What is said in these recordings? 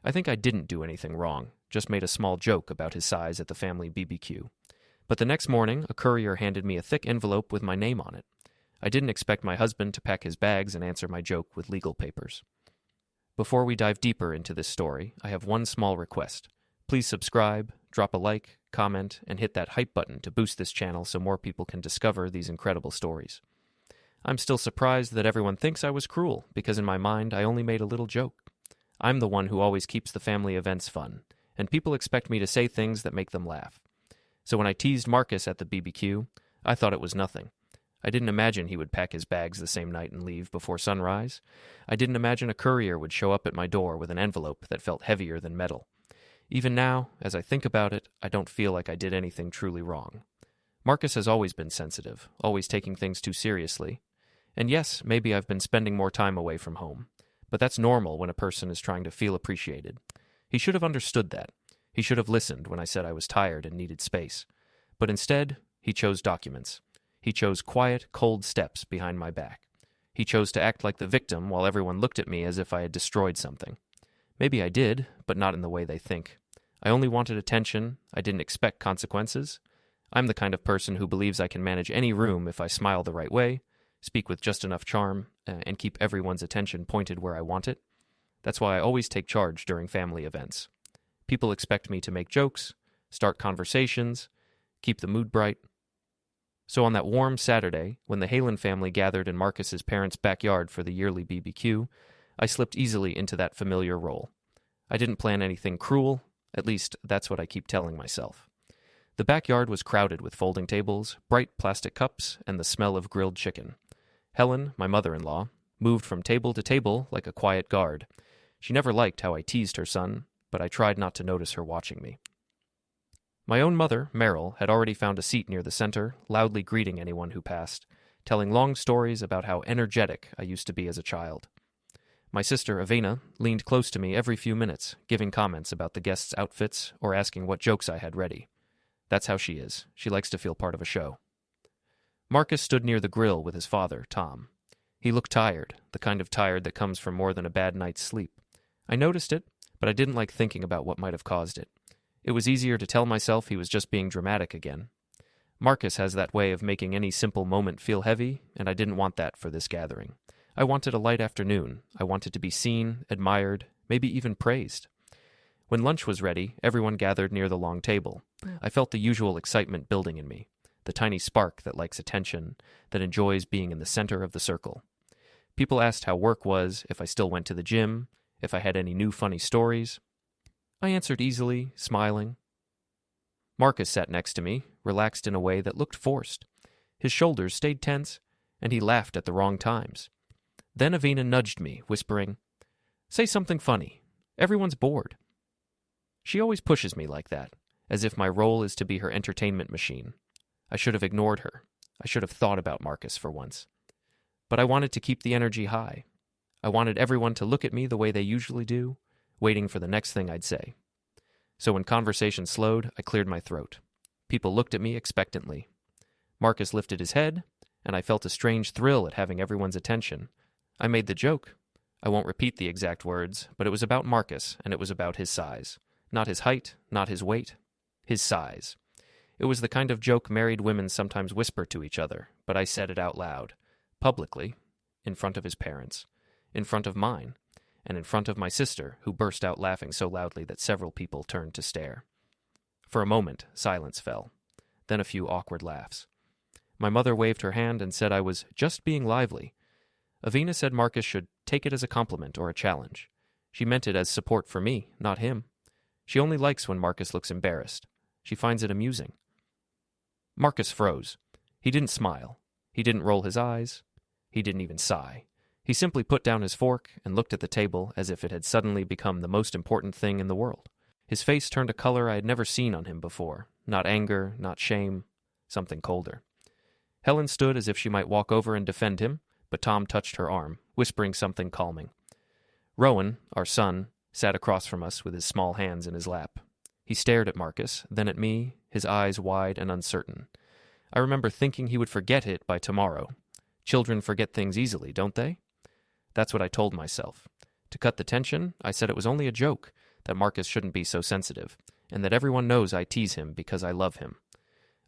I think I didn't do anything wrong, just made a small joke about his size at the family BBQ. But the next morning, a courier handed me a thick envelope with my name on it. I didn't expect my husband to pack his bags and answer my joke with legal papers. Before we dive deeper into this story, I have one small request. Please subscribe, drop a like, comment, and hit that hype button to boost this channel so more people can discover these incredible stories. I'm still surprised that everyone thinks I was cruel, because in my mind I only made a little joke. I'm the one who always keeps the family events fun, and people expect me to say things that make them laugh. So when I teased Marcus at the BBQ, I thought it was nothing. I didn't imagine he would pack his bags the same night and leave before sunrise. I didn't imagine a courier would show up at my door with an envelope that felt heavier than metal. Even now, as I think about it, I don't feel like I did anything truly wrong. Marcus has always been sensitive, always taking things too seriously. And yes, maybe I've been spending more time away from home. But that's normal when a person is trying to feel appreciated. He should have understood that. He should have listened when I said I was tired and needed space. But instead, he chose documents. He chose quiet, cold steps behind my back. He chose to act like the victim while everyone looked at me as if I had destroyed something. Maybe I did, but not in the way they think. I only wanted attention. I didn't expect consequences. I'm the kind of person who believes I can manage any room if I smile the right way, speak with just enough charm, and keep everyone's attention pointed where I want it. That's why I always take charge during family events. People expect me to make jokes, start conversations, keep the mood bright. So on that warm Saturday, when the Helen family gathered in Marcus's parents' backyard for the yearly BBQ, I slipped easily into that familiar role. I didn't plan anything cruel, at least that's what I keep telling myself. The backyard was crowded with folding tables, bright plastic cups, and the smell of grilled chicken. Helen, my mother-in-law, moved from table to table like a quiet guard. She never liked how I teased her son, but I tried not to notice her watching me. My own mother, Meryl, had already found a seat near the center, loudly greeting anyone who passed, telling long stories about how energetic I used to be as a child. My sister, Avena, leaned close to me every few minutes, giving comments about the guests' outfits or asking what jokes I had ready. That's how she is. She likes to feel part of a show. Marcus stood near the grill with his father, Tom. He looked tired, the kind of tired that comes from more than a bad night's sleep. I noticed it, but I didn't like thinking about what might have caused it. It was easier to tell myself he was just being dramatic again. Marcus has that way of making any simple moment feel heavy, and I didn't want that for this gathering. I wanted a light afternoon. I wanted to be seen, admired, maybe even praised. When lunch was ready, everyone gathered near the long table. I felt the usual excitement building in me, the tiny spark that likes attention, that enjoys being in the center of the circle. People asked how work was, if I still went to the gym, if I had any new funny stories. I answered easily, smiling. Marcus sat next to me, relaxed in a way that looked forced. His shoulders stayed tense, and he laughed at the wrong times. Then Avena nudged me, whispering, "Say something funny. Everyone's bored." She always pushes me like that, as if my role is to be her entertainment machine. I should have ignored her. I should have thought about Marcus for once. But I wanted to keep the energy high. I wanted everyone to look at me the way they usually do, waiting for the next thing I'd say. So when conversation slowed, I cleared my throat. People looked at me expectantly. Marcus lifted his head, and I felt a strange thrill at having everyone's attention. I made the joke. I won't repeat the exact words, but it was about Marcus, and it was about his size. Not his height, not his weight. His size. It was the kind of joke married women sometimes whisper to each other, but I said it out loud, publicly, in front of his parents, in front of mine, and in front of my sister, who burst out laughing so loudly that several people turned to stare. For a moment, silence fell, then a few awkward laughs. My mother waved her hand and said I was just being lively. Avena said Marcus should take it as a compliment or a challenge. She meant it as support for me, not him. She only likes when Marcus looks embarrassed. She finds it amusing. Marcus froze. He didn't smile. He didn't roll his eyes. He didn't even sigh. He simply put down his fork and looked at the table as if it had suddenly become the most important thing in the world. His face turned a color I had never seen on him before. Not anger, not shame, something colder. Helen stood as if she might walk over and defend him, but Tom touched her arm, whispering something calming. Rowan, our son, sat across from us with his small hands in his lap. He stared at Marcus, then at me, his eyes wide and uncertain. I remember thinking he would forget it by tomorrow. Children forget things easily, don't they? That's what I told myself. To cut the tension, I said it was only a joke, that Marcus shouldn't be so sensitive, and that everyone knows I tease him because I love him.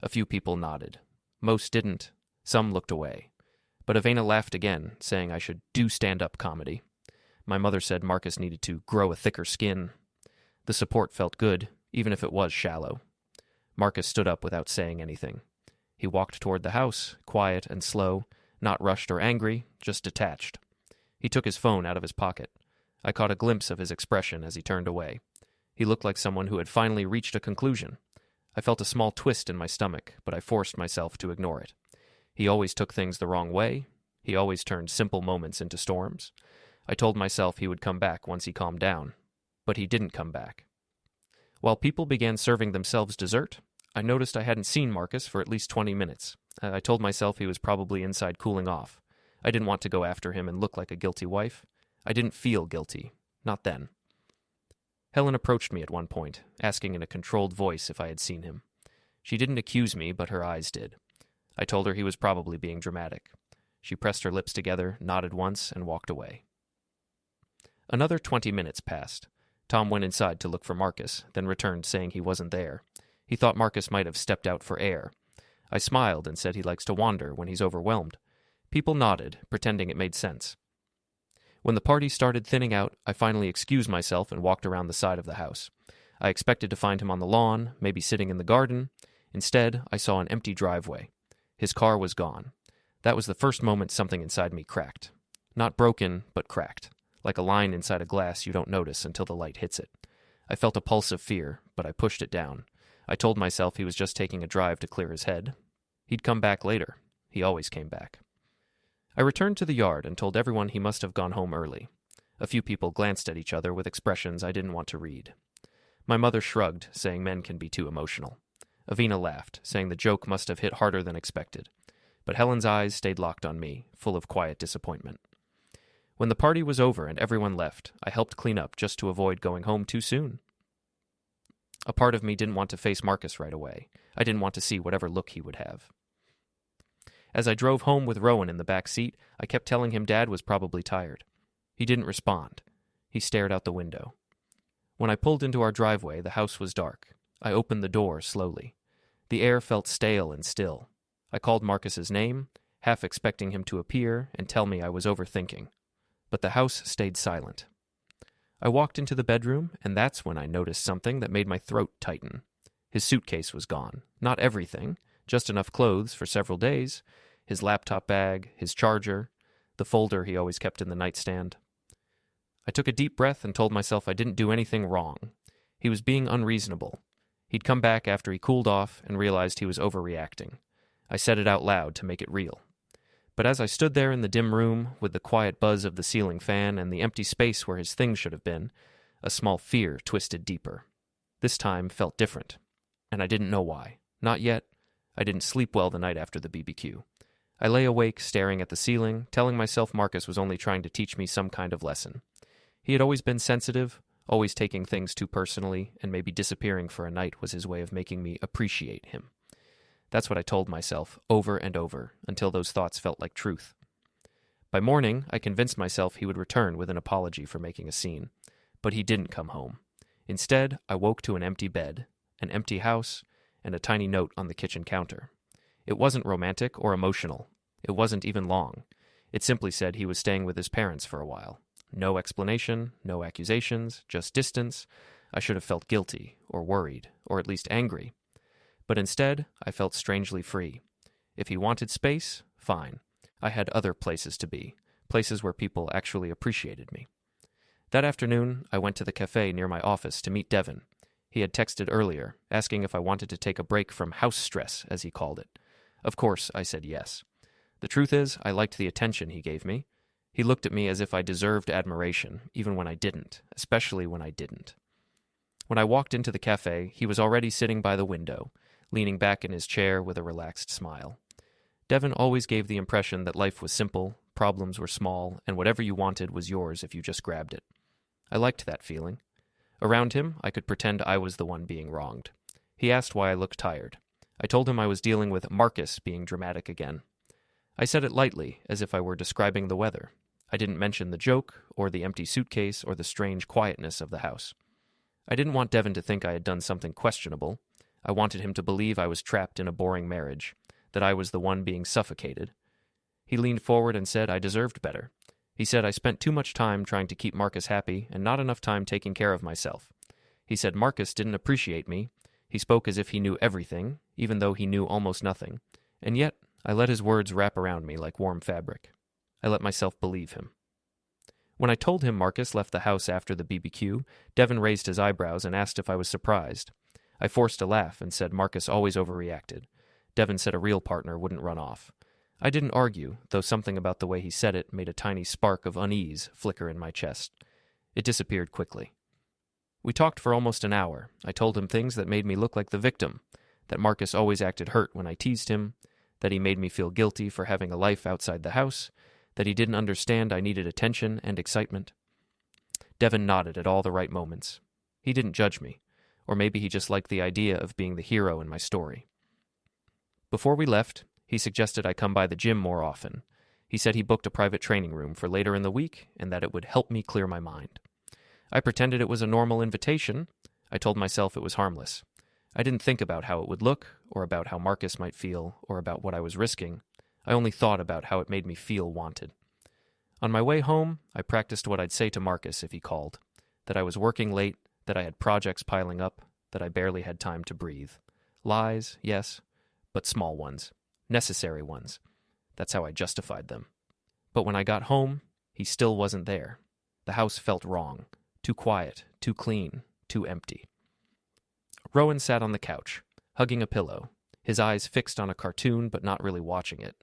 A few people nodded. Most didn't. Some looked away. But Avena laughed again, saying I should do stand-up comedy. My mother said Marcus needed to grow a thicker skin. The support felt good, even if it was shallow. Marcus stood up without saying anything. He walked toward the house, quiet and slow, not rushed or angry, just detached. He took his phone out of his pocket. I caught a glimpse of his expression as he turned away. He looked like someone who had finally reached a conclusion. I felt a small twist in my stomach, but I forced myself to ignore it. He always took things the wrong way. He always turned simple moments into storms. I told myself he would come back once he calmed down. But he didn't come back. While people began serving themselves dessert, I noticed I hadn't seen Marcus for at least 20 minutes. I told myself he was probably inside cooling off. I didn't want to go after him and look like a guilty wife. I didn't feel guilty. Not then. Helen approached me at one point, asking in a controlled voice if I had seen him. She didn't accuse me, but her eyes did. I told her he was probably being dramatic. She pressed her lips together, nodded once, and walked away. Another 20 minutes passed. Tom went inside to look for Marcus, then returned saying he wasn't there. He thought Marcus might have stepped out for air. I smiled and said he likes to wander when he's overwhelmed. People nodded, pretending it made sense. When the party started thinning out, I finally excused myself and walked around the side of the house. I expected to find him on the lawn, maybe sitting in the garden. Instead, I saw an empty driveway. His car was gone. That was the first moment something inside me cracked. Not broken, but cracked. Like a line inside a glass you don't notice until the light hits it. I felt a pulse of fear, but I pushed it down. I told myself he was just taking a drive to clear his head. He'd come back later. He always came back. I returned to the yard and told everyone he must have gone home early. A few people glanced at each other with expressions I didn't want to read. My mother shrugged, saying men can be too emotional. Avena laughed, saying the joke must have hit harder than expected. But Helen's eyes stayed locked on me, full of quiet disappointment. When the party was over and everyone left, I helped clean up just to avoid going home too soon. A part of me didn't want to face Marcus right away. I didn't want to see whatever look he would have. As I drove home with Rowan in the back seat, I kept telling him Dad was probably tired. He didn't respond. He stared out the window. When I pulled into our driveway, the house was dark. I opened the door slowly. The air felt stale and still. I called Marcus's name, half expecting him to appear and tell me I was overthinking. But the house stayed silent. I walked into the bedroom, and that's when I noticed something that made my throat tighten. His suitcase was gone. Not everything, just enough clothes for several days, his laptop bag, his charger, the folder he always kept in the nightstand. I took a deep breath and told myself I didn't do anything wrong. He was being unreasonable. He'd come back after he cooled off and realized he was overreacting. I said it out loud to make it real. But as I stood there in the dim room, with the quiet buzz of the ceiling fan and the empty space where his things should have been, a small fear twisted deeper. This time felt different, and I didn't know why. Not yet. I didn't sleep well the night after the BBQ. I lay awake, staring at the ceiling, telling myself Marcus was only trying to teach me some kind of lesson. He had always been sensitive, always taking things too personally, and maybe disappearing for a night was his way of making me appreciate him. That's what I told myself, over and over, until those thoughts felt like truth. By morning, I convinced myself he would return with an apology for making a scene. But he didn't come home. Instead, I woke to an empty bed, an empty house, and a tiny note on the kitchen counter. It wasn't romantic or emotional. It wasn't even long. It simply said he was staying with his parents for a while. No explanation, no accusations, just distance. I should have felt guilty, or worried, or at least angry. But instead, I felt strangely free. If he wanted space, fine. I had other places to be, places where people actually appreciated me. That afternoon, I went to the cafe near my office to meet Devin. He had texted earlier, asking if I wanted to take a break from house stress, as he called it. Of course, I said yes. The truth is, I liked the attention he gave me. He looked at me as if I deserved admiration, even when I didn't, especially when I didn't. When I walked into the cafe, he was already sitting by the window, leaning back in his chair with a relaxed smile. Devin always gave the impression that life was simple, problems were small, and whatever you wanted was yours if you just grabbed it. I liked that feeling. Around him, I could pretend I was the one being wronged. He asked why I looked tired. I told him I was dealing with Marcus being dramatic again. I said it lightly, as if I were describing the weather. I didn't mention the joke, or the empty suitcase, or the strange quietness of the house. I didn't want Devin to think I had done something questionable. I wanted him to believe I was trapped in a boring marriage, that I was the one being suffocated. He leaned forward and said I deserved better. He said I spent too much time trying to keep Marcus happy and not enough time taking care of myself. He said Marcus didn't appreciate me. He spoke as if he knew everything, even though he knew almost nothing. And yet, I let his words wrap around me like warm fabric. I let myself believe him. When I told him Marcus left the house after the BBQ, Devin raised his eyebrows and asked if I was surprised. I forced a laugh and said Marcus always overreacted. Devin said a real partner wouldn't run off. I didn't argue, though something about the way he said it made a tiny spark of unease flicker in my chest. It disappeared quickly. We talked for almost an hour. I told him things that made me look like the victim, that Marcus always acted hurt when I teased him, that he made me feel guilty for having a life outside the house, that he didn't understand I needed attention and excitement. Devin nodded at all the right moments. He didn't judge me, or maybe he just liked the idea of being the hero in my story. Before we left, he suggested I come by the gym more often. He said he booked a private training room for later in the week and that it would help me clear my mind. I pretended it was a normal invitation. I told myself it was harmless. I didn't think about how it would look, or about how Marcus might feel, or about what I was risking. I only thought about how it made me feel wanted. On my way home, I practiced what I'd say to Marcus if he called, that I was working late, that I had projects piling up, that I barely had time to breathe. Lies, yes, but small ones, necessary ones. That's how I justified them. But when I got home, he still wasn't there. The house felt wrong, too quiet, too clean, too empty. Rowan sat on the couch, hugging a pillow, his eyes fixed on a cartoon but not really watching it.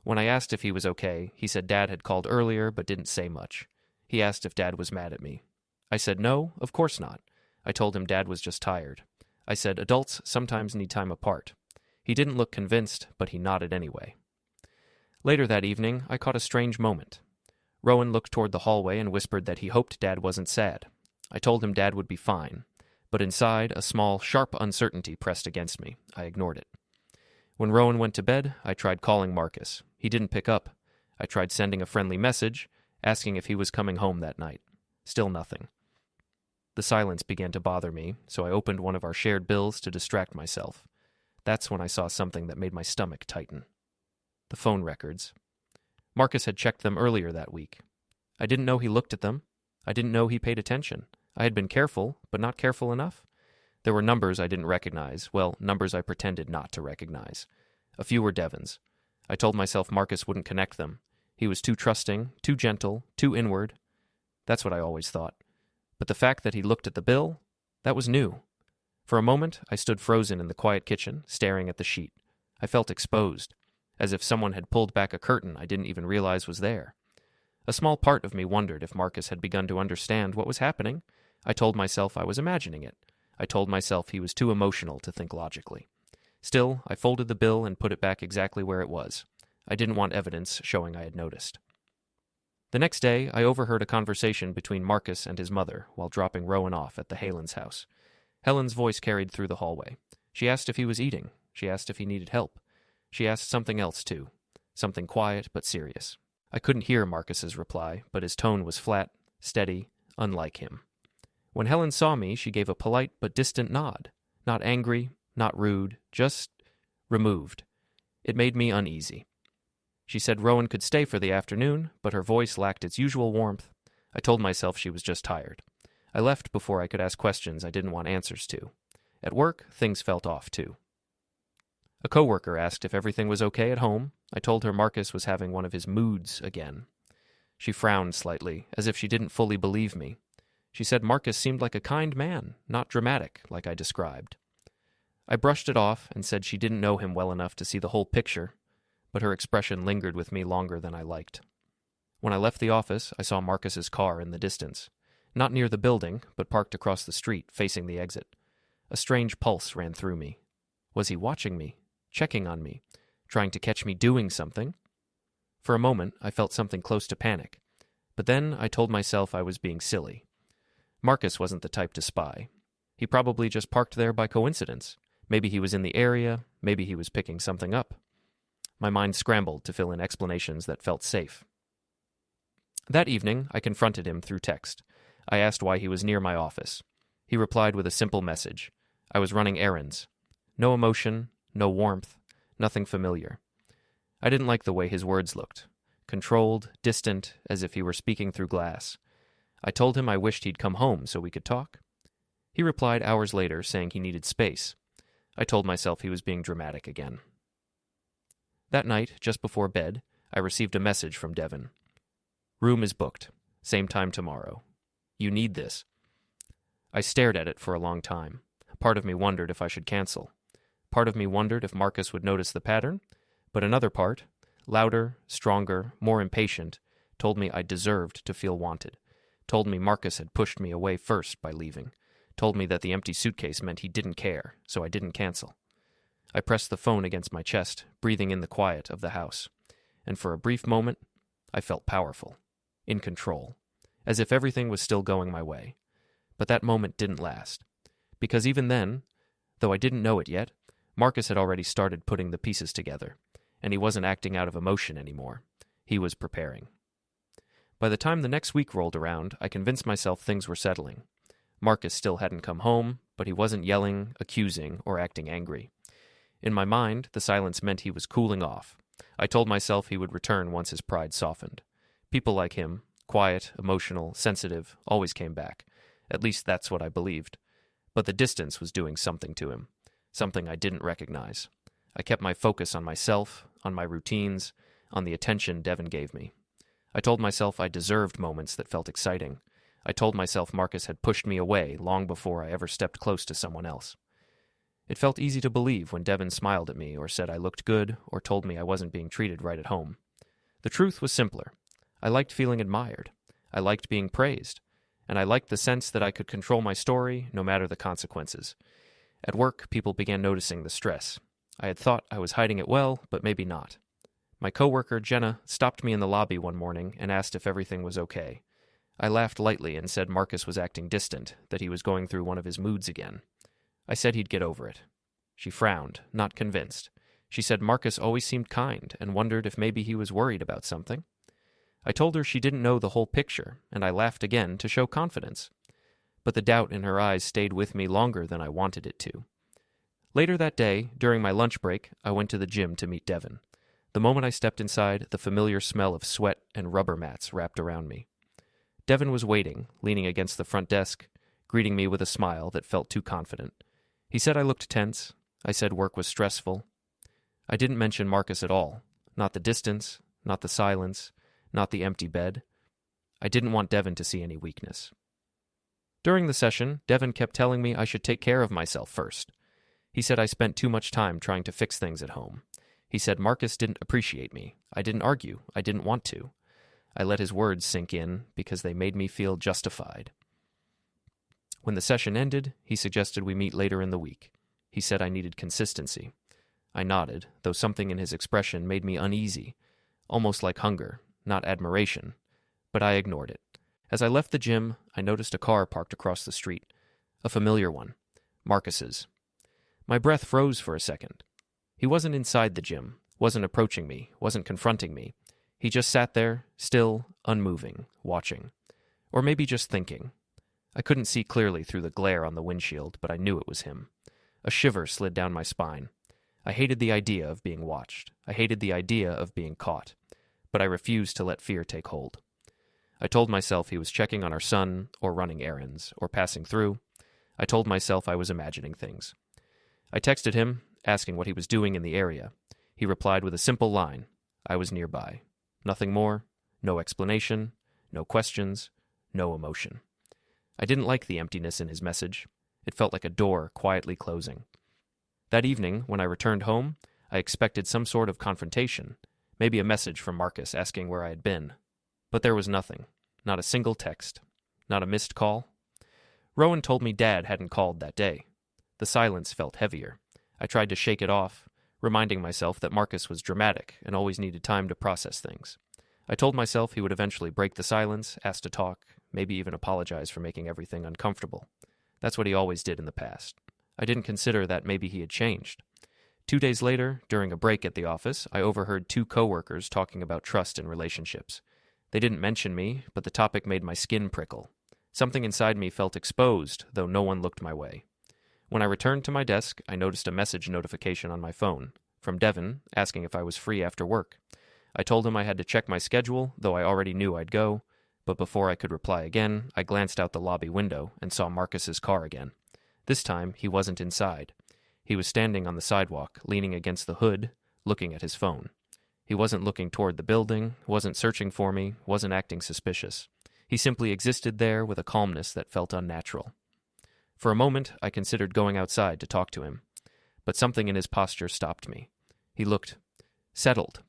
When I asked if he was okay, he said Dad had called earlier but didn't say much. He asked if Dad was mad at me. I said no, of course not. I told him Dad was just tired. I said adults sometimes need time apart. He didn't look convinced, but he nodded anyway. Later that evening, I caught a strange moment. Rowan looked toward the hallway and whispered that he hoped Dad wasn't sad. I told him Dad would be fine, but inside, a small, sharp uncertainty pressed against me. I ignored it. When Rowan went to bed, I tried calling Marcus. He didn't pick up. I tried sending a friendly message, asking if he was coming home that night. Still nothing. The silence began to bother me, so I opened one of our shared bills to distract myself. That's when I saw something that made my stomach tighten. The phone records. Marcus had checked them earlier that week. I didn't know he looked at them. I didn't know he paid attention. I had been careful, but not careful enough. There were numbers I didn't recognize, well, numbers I pretended not to recognize. A few were Devin's. I told myself Marcus wouldn't connect them. He was too trusting, too gentle, too inward. That's what I always thought. But the fact that he looked at the bill, that was new. For a moment, I stood frozen in the quiet kitchen, staring at the sheet. I felt exposed, as if someone had pulled back a curtain I didn't even realize was there. A small part of me wondered if Marcus had begun to understand what was happening. I told myself I was imagining it. I told myself he was too emotional to think logically. Still, I folded the bill and put it back exactly where it was. I didn't want evidence showing I had noticed. The next day, I overheard a conversation between Marcus and his mother while dropping Rowan off at the Helen's house. Helen's voice carried through the hallway. She asked if he was eating. She asked if he needed help. She asked something else, too. Something quiet but serious. I couldn't hear Marcus's reply, but his tone was flat, steady, unlike him. When Helen saw me, she gave a polite but distant nod. Not angry, not rude, just removed. It made me uneasy. She said Rowan could stay for the afternoon, but her voice lacked its usual warmth. I told myself she was just tired. I left before I could ask questions I didn't want answers to. At work, things felt off, too. A coworker asked if everything was okay at home. I told her Marcus was having one of his moods again. She frowned slightly, as if she didn't fully believe me. She said Marcus seemed like a kind man, not dramatic, like I described. I brushed it off and said she didn't know him well enough to see the whole picture, but her expression lingered with me longer than I liked. When I left the office, I saw Marcus's car in the distance. Not near the building, but parked across the street, facing the exit. A strange pulse ran through me. Was he watching me, checking on me, trying to catch me doing something? For a moment, I felt something close to panic. But then I told myself I was being silly. Marcus wasn't the type to spy. He probably just parked there by coincidence. Maybe he was in the area, maybe he was picking something up. My mind scrambled to fill in explanations that felt safe. That evening, I confronted him through text. I asked why he was near my office. He replied with a simple message. I was running errands. No emotion, no warmth, nothing familiar. I didn't like the way his words looked. Controlled, distant, as if he were speaking through glass. I told him I wished he'd come home so we could talk. He replied hours later, saying he needed space. I told myself he was being dramatic again. That night, just before bed, I received a message from Devin. Room is booked. Same time tomorrow. You need this. I stared at it for a long time. Part of me wondered if I should cancel. Part of me wondered if Marcus would notice the pattern, but another part, louder, stronger, more impatient, told me I deserved to feel wanted, told me Marcus had pushed me away first by leaving, told me that the empty suitcase meant he didn't care, so I didn't cancel. I pressed the phone against my chest, breathing in the quiet of the house, and for a brief moment, I felt powerful, in control, as if everything was still going my way. But that moment didn't last, because even then, though I didn't know it yet, Marcus had already started putting the pieces together, and he wasn't acting out of emotion anymore. He was preparing. By the time the next week rolled around, I convinced myself things were settling. Marcus still hadn't come home, but he wasn't yelling, accusing, or acting angry. In my mind, the silence meant he was cooling off. I told myself he would return once his pride softened. People like him, quiet, emotional, sensitive, always came back. At least that's what I believed. But the distance was doing something to him, something I didn't recognize. I kept my focus on myself, on my routines, on the attention Devin gave me. I told myself I deserved moments that felt exciting. I told myself Marcus had pushed me away long before I ever stepped close to someone else. It felt easy to believe when Devin smiled at me or said I looked good or told me I wasn't being treated right at home. The truth was simpler. I liked feeling admired. I liked being praised. And I liked the sense that I could control my story no matter the consequences. At work, people began noticing the stress. I had thought I was hiding it well, but maybe not. My coworker, Jenna, stopped me in the lobby one morning and asked if everything was okay. I laughed lightly and said Marcus was acting distant, that he was going through one of his moods again. I said he'd get over it. She frowned, not convinced. She said Marcus always seemed kind and wondered if maybe he was worried about something. I told her she didn't know the whole picture, and I laughed again to show confidence. But the doubt in her eyes stayed with me longer than I wanted it to. Later that day, during my lunch break, I went to the gym to meet Devin. The moment I stepped inside, the familiar smell of sweat and rubber mats wrapped around me. Devin was waiting, leaning against the front desk, greeting me with a smile that felt too confident. He said I looked tense. I said work was stressful. I didn't mention Marcus at all. Not the distance, not the silence, not the empty bed. I didn't want Devin to see any weakness. During the session, Devin kept telling me I should take care of myself first. He said I spent too much time trying to fix things at home. He said Marcus didn't appreciate me. I didn't argue. I didn't want to. I let his words sink in because they made me feel justified. When the session ended, he suggested we meet later in the week. He said I needed consistency. I nodded, though something in his expression made me uneasy, almost like hunger, not admiration, but I ignored it. As I left the gym, I noticed a car parked across the street, a familiar one, Marcus's. My breath froze for a second. He wasn't inside the gym, wasn't approaching me, wasn't confronting me. He just sat there, still, unmoving, watching. Or maybe just thinking. I couldn't see clearly through the glare on the windshield, but I knew it was him. A shiver slid down my spine. I hated the idea of being watched. I hated the idea of being caught. But I refused to let fear take hold. I told myself he was checking on our son, or running errands, or passing through. I told myself I was imagining things. I texted him, asking what he was doing in the area. He replied with a simple line. I was nearby. Nothing more, no explanation, no questions, no emotion. I didn't like the emptiness in his message. It felt like a door quietly closing. That evening, when I returned home, I expected some sort of confrontation, maybe a message from Marcus asking where I had been. But there was nothing. Not a single text. Not a missed call. Rowan told me Dad hadn't called that day. The silence felt heavier. I tried to shake it off, reminding myself that Marcus was dramatic and always needed time to process things. I told myself he would eventually break the silence, ask to talk, maybe even apologize for making everything uncomfortable. That's what he always did in the past. I didn't consider that maybe he had changed. 2 days later, during a break at the office, I overheard 2 coworkers talking about trust in relationships. They didn't mention me, but the topic made my skin prickle. Something inside me felt exposed, though no one looked my way. When I returned to my desk, I noticed a message notification on my phone, from Devin, asking if I was free after work. I told him I had to check my schedule, though I already knew I'd go, but before I could reply again, I glanced out the lobby window and saw Marcus's car again. This time, he wasn't inside. He was standing on the sidewalk, leaning against the hood, looking at his phone. He wasn't looking toward the building, wasn't searching for me, wasn't acting suspicious. He simply existed there with a calmness that felt unnatural. For a moment, I considered going outside to talk to him, but something in his posture stopped me. He looked settled,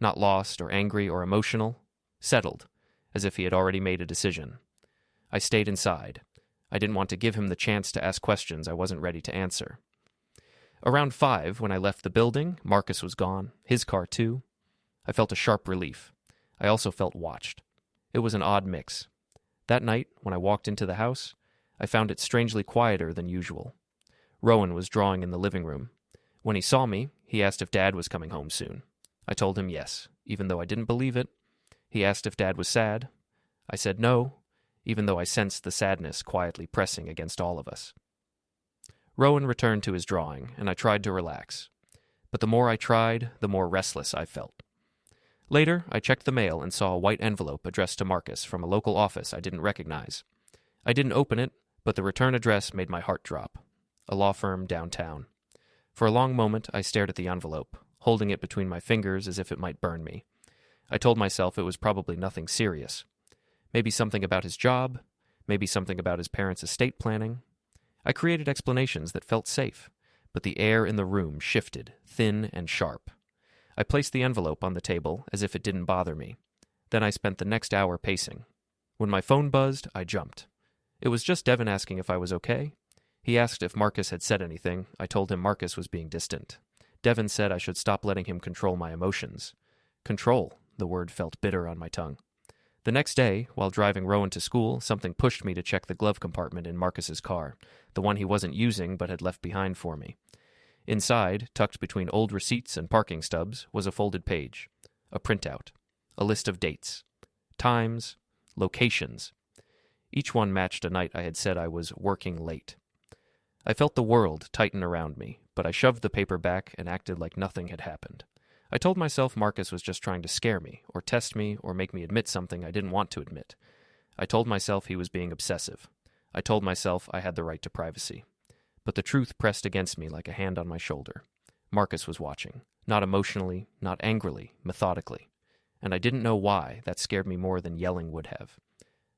not lost or angry or emotional, settled, as if he had already made a decision. I stayed inside. I didn't want to give him the chance to ask questions I wasn't ready to answer. Around 5, when I left the building, Marcus was gone, his car too. I felt a sharp relief. I also felt watched. It was an odd mix. That night, when I walked into the house, I found it strangely quieter than usual. Rowan was drawing in the living room. When he saw me, he asked if Dad was coming home soon. I told him yes, even though I didn't believe it. He asked if Dad was sad. I said no, even though I sensed the sadness quietly pressing against all of us. Rowan returned to his drawing, and I tried to relax. But the more I tried, the more restless I felt. Later, I checked the mail and saw a white envelope addressed to Marcus from a local office I didn't recognize. I didn't open it, but the return address made my heart drop. A law firm downtown. For a long moment, I stared at the envelope, holding it between my fingers as if it might burn me. I told myself it was probably nothing serious. Maybe something about his job, maybe something about his parents' estate planning. I created explanations that felt safe, but the air in the room shifted, thin and sharp. I placed the envelope on the table as if it didn't bother me. Then I spent the next hour pacing. When my phone buzzed, I jumped. It was just Devin asking if I was okay. He asked if Marcus had said anything. I told him Marcus was being distant. Devin said I should stop letting him control my emotions. Control, the word felt bitter on my tongue. The next day, while driving Rowan to school, something pushed me to check the glove compartment in Marcus's car, the one he wasn't using but had left behind for me. Inside, tucked between old receipts and parking stubs, was a folded page, a printout, a list of dates, times, locations. Each one matched a night I had said I was working late. I felt the world tighten around me, but I shoved the paper back and acted like nothing had happened. I told myself Marcus was just trying to scare me, or test me, or make me admit something I didn't want to admit. I told myself he was being obsessive. I told myself I had the right to privacy. But the truth pressed against me like a hand on my shoulder. Marcus was watching, not emotionally, not angrily, methodically. And I didn't know why that scared me more than yelling would have.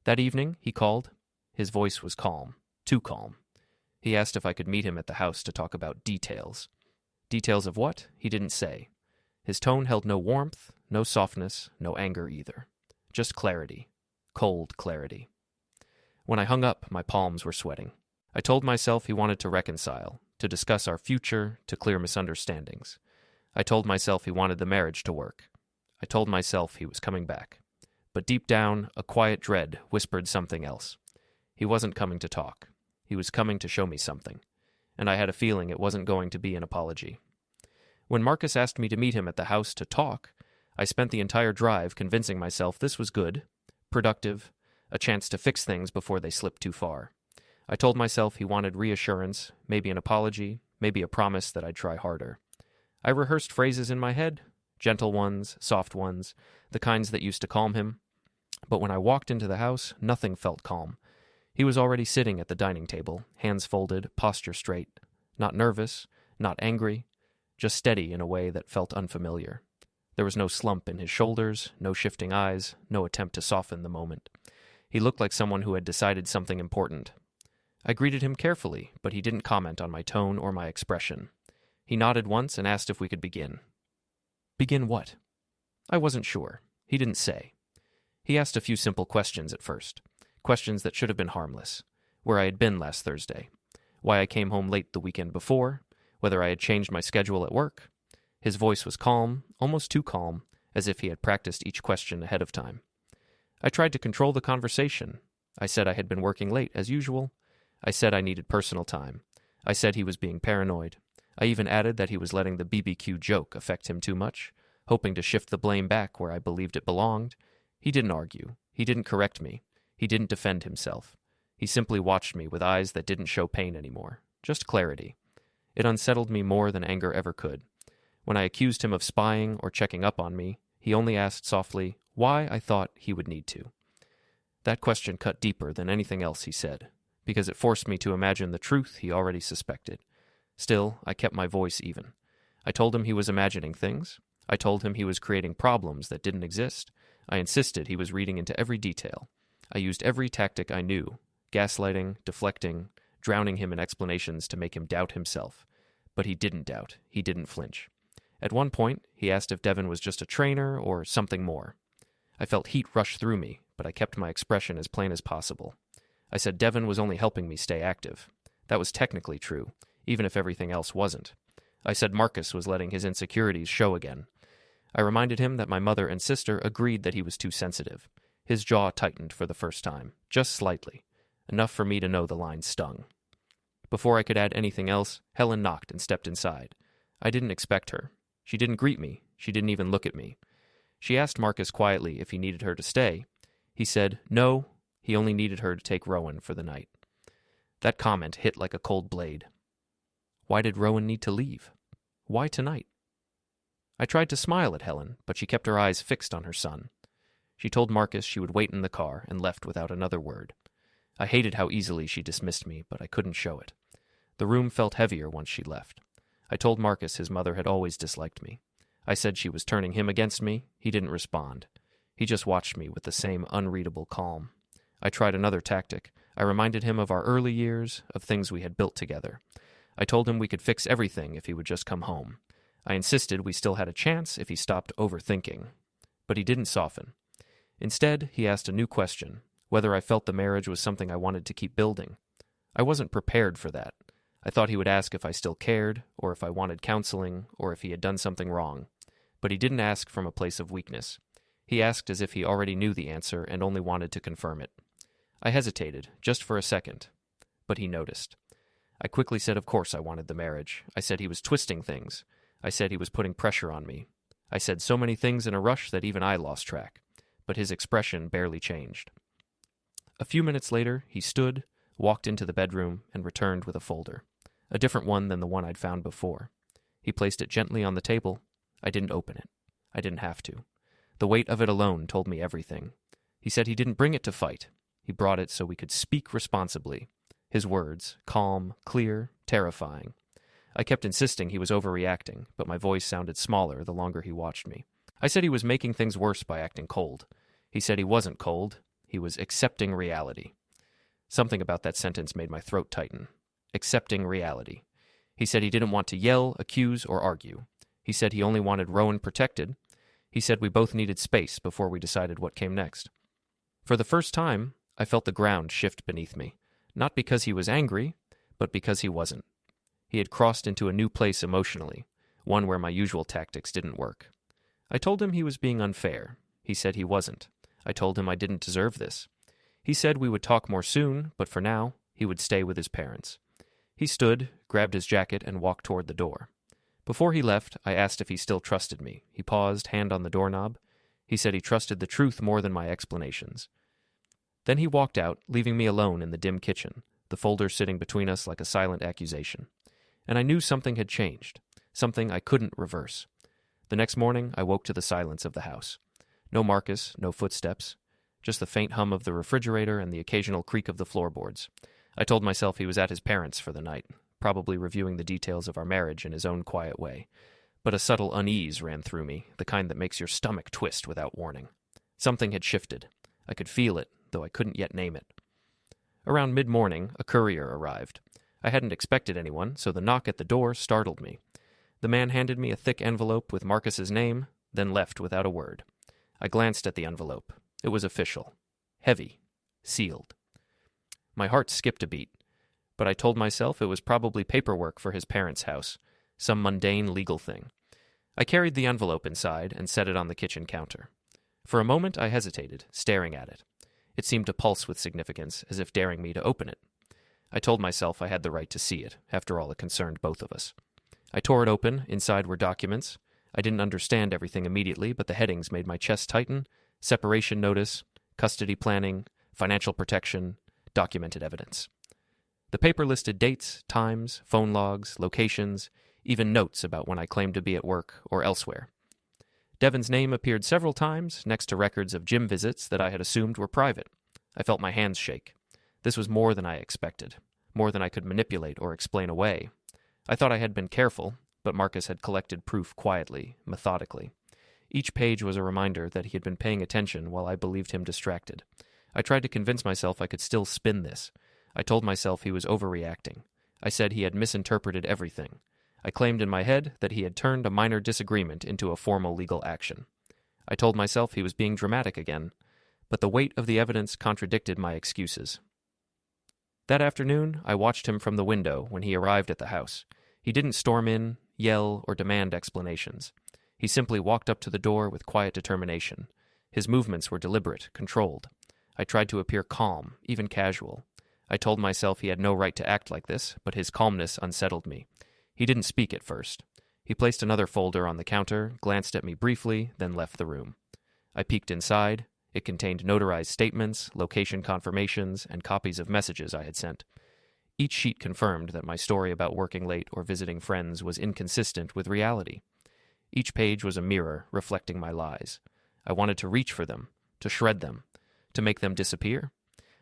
That evening, he called. His voice was calm, too calm. He asked if I could meet him at the house to talk about details. Details of what? He didn't say. His tone held no warmth, no softness, no anger either. Just clarity. Cold clarity. When I hung up, my palms were sweating. I told myself he wanted to reconcile, to discuss our future, to clear misunderstandings. I told myself he wanted the marriage to work. I told myself he was coming back. But deep down, a quiet dread whispered something else. He wasn't coming to talk. He was coming to show me something. And I had a feeling it wasn't going to be an apology. When Marcus asked me to meet him at the house to talk, I spent the entire drive convincing myself this was good, productive, a chance to fix things before they slipped too far. I told myself he wanted reassurance, maybe an apology, maybe a promise that I'd try harder. I rehearsed phrases in my head, gentle ones, soft ones, the kinds that used to calm him. But when I walked into the house, nothing felt calm. He was already sitting at the dining table, hands folded, posture straight, not nervous, not angry, just steady in a way that felt unfamiliar. There was no slump in his shoulders, no shifting eyes, no attempt to soften the moment. He looked like someone who had decided something important. I greeted him carefully, but he didn't comment on my tone or my expression. He nodded once and asked if we could begin. Begin what? I wasn't sure. He didn't say. He asked a few simple questions at first. Questions that should have been harmless. Where I had been last Thursday. Why I came home late the weekend before. Whether I had changed my schedule at work. His voice was calm, almost too calm, as if he had practiced each question ahead of time. I tried to control the conversation. I said I had been working late, as usual. I said I needed personal time. I said he was being paranoid. I even added that he was letting the BBQ joke affect him too much, hoping to shift the blame back where I believed it belonged. He didn't argue. He didn't correct me. He didn't defend himself. He simply watched me with eyes that didn't show pain anymore, just clarity. It unsettled me more than anger ever could. When I accused him of spying or checking up on me, he only asked softly why I thought he would need to. That question cut deeper than anything else he said, because it forced me to imagine the truth he already suspected. Still, I kept my voice even. I told him he was imagining things. I told him he was creating problems that didn't exist. I insisted he was reading into every detail. I used every tactic I knew, gaslighting, deflecting, drowning him in explanations to make him doubt himself. But he didn't doubt. He didn't flinch. At one point, he asked if Devin was just a trainer or something more. I felt heat rush through me, but I kept my expression as plain as possible. I said Devin was only helping me stay active. That was technically true, even if everything else wasn't. I said Marcus was letting his insecurities show again. I reminded him that my mother and sister agreed that he was too sensitive. His jaw tightened for the first time, just slightly, enough for me to know the line stung. Before I could add anything else, Helen knocked and stepped inside. I didn't expect her. She didn't greet me. She didn't even look at me. She asked Marcus quietly if he needed her to stay. He said no, he only needed her to take Rowan for the night. That comment hit like a cold blade. Why did Rowan need to leave? Why tonight? I tried to smile at Helen, but she kept her eyes fixed on her son. She told Marcus she would wait in the car and left without another word. I hated how easily she dismissed me, but I couldn't show it. The room felt heavier once she left. I told Marcus his mother had always disliked me. I said she was turning him against me. He didn't respond. He just watched me with the same unreadable calm. I tried another tactic. I reminded him of our early years, of things we had built together. I told him we could fix everything if he would just come home. I insisted we still had a chance if he stopped overthinking. But he didn't soften. Instead, he asked a new question, whether I felt the marriage was something I wanted to keep building. I wasn't prepared for that. I thought he would ask if I still cared, or if I wanted counseling, or if he had done something wrong. But he didn't ask from a place of weakness. He asked as if he already knew the answer and only wanted to confirm it. I hesitated, just for a second. But he noticed. I quickly said of course I wanted the marriage. I said he was twisting things. I said he was putting pressure on me. I said so many things in a rush that even I lost track. But his expression barely changed. A few minutes later, he stood, walked into the bedroom, and returned with a folder. A different one than the one I'd found before. He placed it gently on the table. I didn't open it. I didn't have to. The weight of it alone told me everything. He said he didn't bring it to fight. He brought it so we could speak responsibly. His words, calm, clear, terrifying. I kept insisting he was overreacting, but my voice sounded smaller the longer he watched me. I said he was making things worse by acting cold. He said he wasn't cold. He was accepting reality. Something about that sentence made my throat tighten. Accepting reality. He said he didn't want to yell, accuse, or argue. He said he only wanted Rowan protected. He said we both needed space before we decided what came next. For the first time, I felt the ground shift beneath me. Not because he was angry, but because he wasn't. He had crossed into a new place emotionally, one where my usual tactics didn't work. I told him he was being unfair. He said he wasn't. I told him I didn't deserve this. He said we would talk more soon, but for now, he would stay with his parents. He stood, grabbed his jacket, and walked toward the door. Before he left, I asked if he still trusted me. He paused, hand on the doorknob. He said he trusted the truth more than my explanations. Then he walked out, leaving me alone in the dim kitchen, the folder sitting between us like a silent accusation. And I knew something had changed, something I couldn't reverse. The next morning, I woke to the silence of the house. No Marcus, no footsteps, just the faint hum of the refrigerator and the occasional creak of the floorboards. I told myself he was at his parents' for the night, probably reviewing the details of our marriage in his own quiet way. But a subtle unease ran through me, the kind that makes your stomach twist without warning. Something had shifted. I could feel it, though I couldn't yet name it. Around mid-morning, a courier arrived. I hadn't expected anyone, so the knock at the door startled me. The man handed me a thick envelope with Marcus's name, then left without a word. I glanced at the envelope. It was official. Heavy. Sealed. My heart skipped a beat, but I told myself it was probably paperwork for his parents' house, some mundane legal thing. I carried the envelope inside and set it on the kitchen counter. For a moment I hesitated, staring at it. It seemed to pulse with significance, as if daring me to open it. I told myself I had the right to see it. After all, it concerned both of us. I tore it open. Inside were documents. I didn't understand everything immediately, but the headings made my chest tighten. Separation notice, custody planning, financial protection, documented evidence. The paper listed dates, times, phone logs, locations, even notes about when I claimed to be at work or elsewhere. Devon's name appeared several times next to records of gym visits that I had assumed were private. I felt my hands shake. This was more than I expected, more than I could manipulate or explain away. I thought I had been careful, but Marcus had collected proof quietly, methodically. Each page was a reminder that he had been paying attention while I believed him distracted. I tried to convince myself I could still spin this. I told myself he was overreacting. I said he had misinterpreted everything. I claimed in my head that he had turned a minor disagreement into a formal legal action. I told myself he was being dramatic again, but the weight of the evidence contradicted my excuses. That afternoon, I watched him from the window when he arrived at the house. He didn't storm in, yell, or demand explanations. He simply walked up to the door with quiet determination. His movements were deliberate, controlled. I tried to appear calm, even casual. I told myself he had no right to act like this, but his calmness unsettled me. He didn't speak at first. He placed another folder on the counter, glanced at me briefly, then left the room. I peeked inside. It contained notarized statements, location confirmations, and copies of messages I had sent. Each sheet confirmed that my story about working late or visiting friends was inconsistent with reality. Each page was a mirror reflecting my lies. I wanted to reach for them, to shred them, to make them disappear.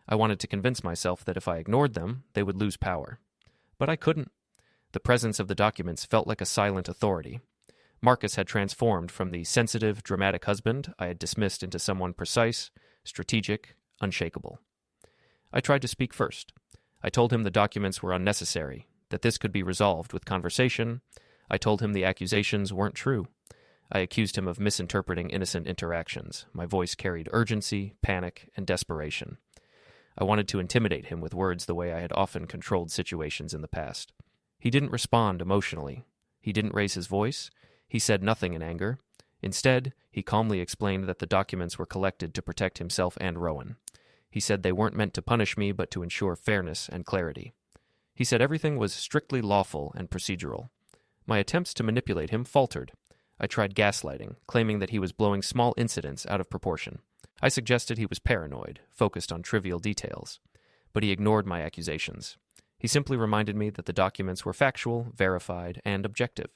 I wanted to convince myself that if I ignored them, they would lose power. But I couldn't. The presence of the documents felt like a silent authority. Marcus had transformed from the sensitive, dramatic husband I had dismissed into someone precise, strategic, unshakable. I tried to speak first. I told him the documents were unnecessary, that this could be resolved with conversation. I told him the accusations weren't true. I accused him of misinterpreting innocent interactions. My voice carried urgency, panic, and desperation. I wanted to intimidate him with words the way I had often controlled situations in the past. He didn't respond emotionally. He didn't raise his voice. He said nothing in anger. Instead, he calmly explained that the documents were collected to protect himself and Rowan. He said they weren't meant to punish me, but to ensure fairness and clarity. He said everything was strictly lawful and procedural. My attempts to manipulate him faltered. I tried gaslighting, claiming that he was blowing small incidents out of proportion. I suggested he was paranoid, focused on trivial details. But he ignored my accusations. He simply reminded me that the documents were factual, verified, and objective.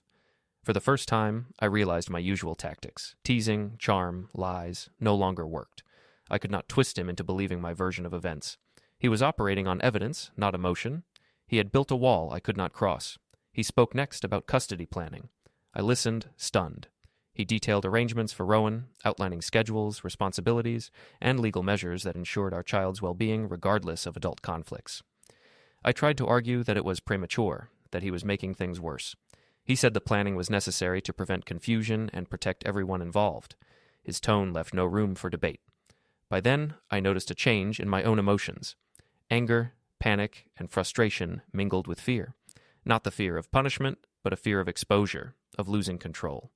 For the first time, I realized my usual tactics, teasing, charm, lies, no longer worked. I could not twist him into believing my version of events. He was operating on evidence, not emotion. He had built a wall I could not cross. He spoke next about custody planning. I listened, stunned. He detailed arrangements for Rowan, outlining schedules, responsibilities, and legal measures that ensured our child's well-being regardless of adult conflicts. I tried to argue that it was premature, that he was making things worse. He said the planning was necessary to prevent confusion and protect everyone involved. His tone left no room for debate. By then, I noticed a change in my own emotions. Anger, panic, and frustration mingled with fear. Not the fear of punishment, but a fear of exposure, of losing control.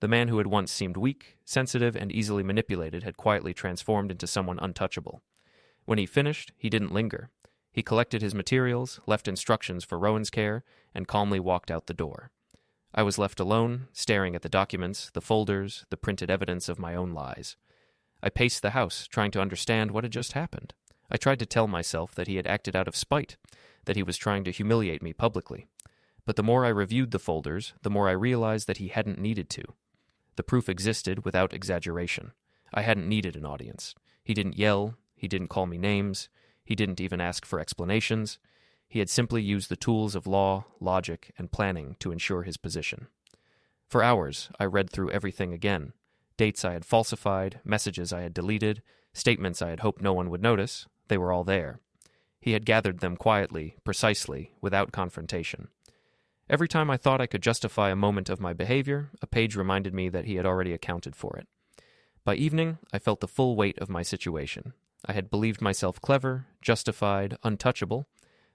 The man who had once seemed weak, sensitive, and easily manipulated had quietly transformed into someone untouchable. When he finished, he didn't linger. He collected his materials, left instructions for Rowan's care, and calmly walked out the door. I was left alone, staring at the documents, the folders, the printed evidence of my own lies. I paced the house, trying to understand what had just happened. I tried to tell myself that he had acted out of spite, that he was trying to humiliate me publicly. But the more I reviewed the folders, the more I realized that he hadn't needed to. The proof existed without exaggeration. I hadn't needed an audience. He didn't yell. He didn't call me names. He didn't even ask for explanations. He had simply used the tools of law, logic, and planning to ensure his position. For hours, I read through everything again. Dates I had falsified, messages I had deleted, statements I had hoped no one would notice. They were all there. He had gathered them quietly, precisely, without confrontation. Every time I thought I could justify a moment of my behavior, a page reminded me that he had already accounted for it. By evening, I felt the full weight of my situation. I had believed myself clever, justified, untouchable,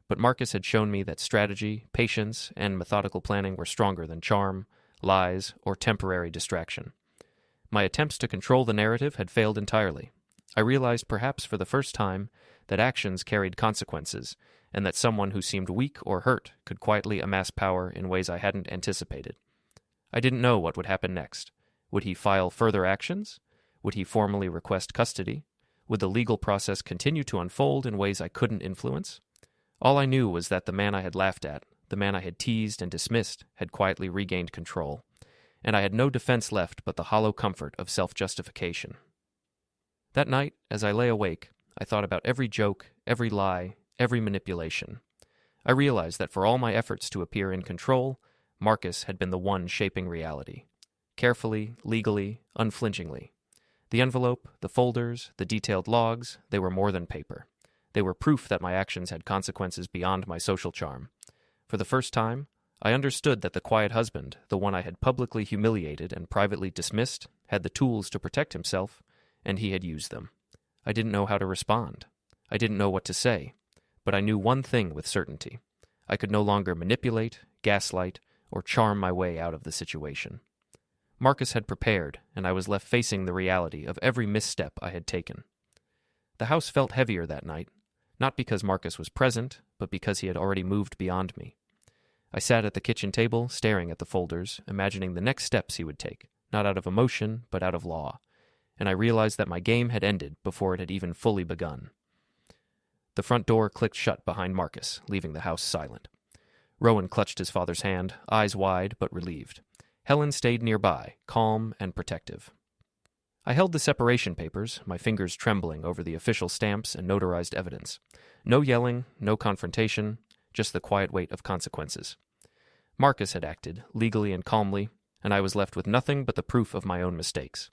but Marcus had shown me that strategy, patience, and methodical planning were stronger than charm, lies, or temporary distraction. My attempts to control the narrative had failed entirely. I realized, perhaps for the first time, that actions carried consequences, and that someone who seemed weak or hurt could quietly amass power in ways I hadn't anticipated. I didn't know what would happen next. Would he file further actions? Would he formally request custody? Would the legal process continue to unfold in ways I couldn't influence? All I knew was that the man I had laughed at, the man I had teased and dismissed, had quietly regained control, and I had no defense left but the hollow comfort of self-justification. That night, as I lay awake, I thought about every joke, every lie, every manipulation. I realized that for all my efforts to appear in control, Marcus had been the one shaping reality. Carefully, legally, unflinchingly. The envelope, the folders, the detailed logs, they were more than paper. They were proof that my actions had consequences beyond my social charm. For the first time, I understood that the quiet husband, the one I had publicly humiliated and privately dismissed, had the tools to protect himself, and he had used them. I didn't know how to respond. I didn't know what to say. But I knew one thing with certainty. I could no longer manipulate, gaslight, or charm my way out of the situation. Marcus had prepared, and I was left facing the reality of every misstep I had taken. The house felt heavier that night, not because Marcus was present, but because he had already moved beyond me. I sat at the kitchen table, staring at the folders, imagining the next steps he would take, not out of emotion, but out of law, and I realized that my game had ended before it had even fully begun. The front door clicked shut behind Marcus, leaving the house silent. Rowan clutched his father's hand, eyes wide but relieved. Helen stayed nearby, calm and protective. I held the separation papers, my fingers trembling over the official stamps and notarized evidence. No yelling, no confrontation, just the quiet weight of consequences. Marcus had acted, legally and calmly, and I was left with nothing but the proof of my own mistakes.